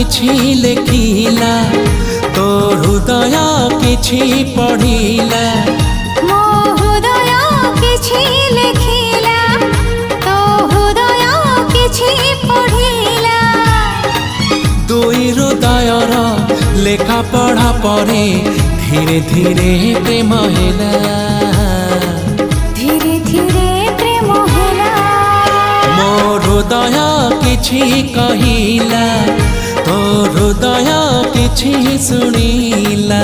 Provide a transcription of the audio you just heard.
किछि लेखिला तो हृदय किछि पढ़िला मो हृदय किछि लेखिला तो हृदय किछि पढ़िला दुई हृदयर लेखा पढ़ा परे धीरे धीरे प्रेम होला धीरे धीरे प्रेम होला मो हृदय किछि कहिला तो हृदय किछि सुनिला।